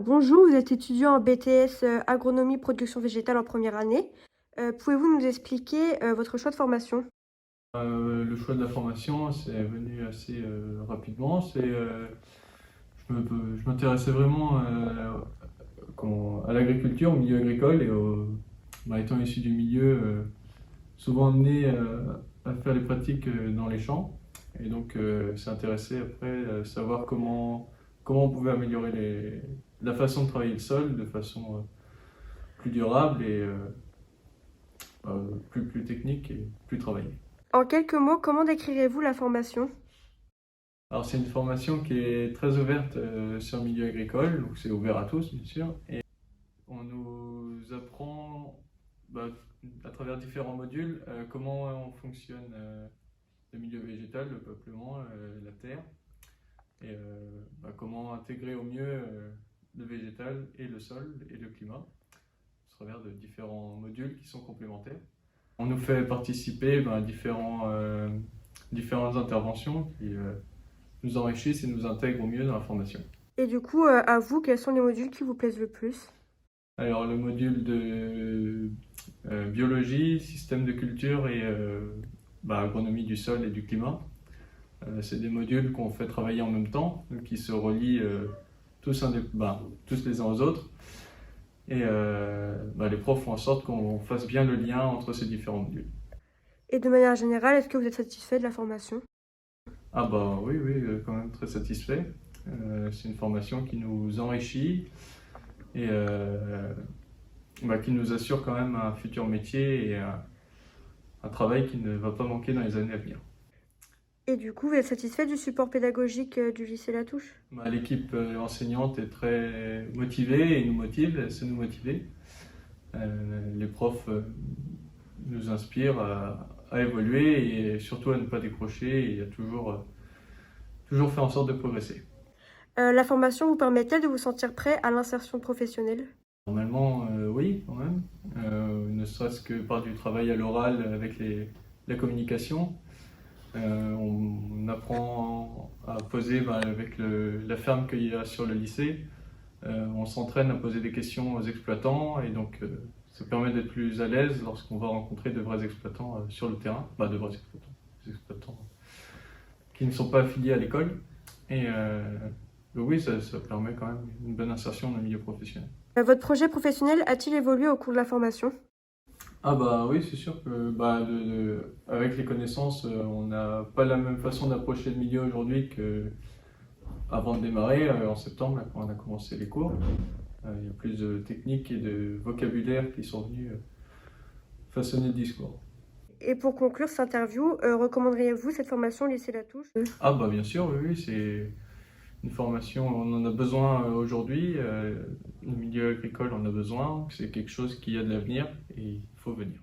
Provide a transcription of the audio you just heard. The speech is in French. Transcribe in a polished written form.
Alors bonjour, vous êtes étudiant en BTS agronomie production végétale en première année. Pouvez-vous nous expliquer votre choix de formation? Le choix de la formation, c'est venu assez rapidement. Je m'intéressais vraiment à l'agriculture, au milieu agricole étant issu du milieu, souvent amené à faire les pratiques dans les champs. Et donc, c'est intéressé après savoir comment on pouvait améliorer la façon de travailler le sol de façon plus durable plus technique et plus travaillée. En quelques mots, comment décrirez-vous la formation? Alors c'est une formation qui est très ouverte sur le milieu agricole, donc c'est ouvert à tous bien sûr. Et on nous apprend à travers différents modules comment on fonctionne le milieu végétal, le peuplement, la terre, et comment intégrer au mieux le végétal et le sol et le climat, à travers de différents modules qui sont complémentaires. On nous fait participer à différentes interventions qui nous enrichissent et nous intègrent au mieux dans la formation. Et du coup, à vous, quels sont les modules qui vous plaisent le plus? Alors le module de biologie, système de culture et agronomie du sol et du climat, c'est des modules qu'on fait travailler en même temps, donc qui se relient tous les uns aux autres. Et les profs font en sorte qu'on fasse bien le lien entre ces différents modules. Et de manière générale, est-ce que vous êtes satisfait de la formation? Ah bah oui, quand même très satisfait. C'est une formation qui nous enrichit et qui nous assure quand même un futur métier et un travail qui ne va pas manquer dans les années à venir. Et du coup, vous êtes satisfait du support pédagogique du lycée Latouche? L'équipe enseignante est très motivée et nous motive, elle sait nous motiver. Les profs nous inspirent à évoluer et surtout à ne pas décrocher et à toujours faire en sorte de progresser. La formation vous permet-elle de vous sentir prêt à l'insertion professionnelle? Normalement, oui, quand même. Ne serait-ce que par du travail à l'oral avec la communication. On apprend à poser avec la ferme qu'il y a sur le lycée. On s'entraîne à poser des questions aux exploitants et donc ça permet d'être plus à l'aise lorsqu'on va rencontrer de vrais exploitants sur le terrain. De vrais exploitants, des exploitants qui ne sont pas affiliés à l'école. Et oui, ça permet quand même une bonne insertion dans le milieu professionnel. Votre projet professionnel a-t-il évolué au cours de la formation? Ah bah oui, c'est sûr que avec les connaissances, on n'a pas la même façon d'approcher le milieu aujourd'hui qu'avant de démarrer, en septembre, là, quand on a commencé les cours. Il y a plus de techniques et de vocabulaire qui sont venus façonner le discours. Et pour conclure cette interview, recommanderiez-vous cette formation au lycée Latouche? Ah bah bien sûr, oui, c'est une formation, on en a besoin aujourd'hui, le milieu agricole en a besoin, c'est quelque chose qui a de l'avenir et il faut venir.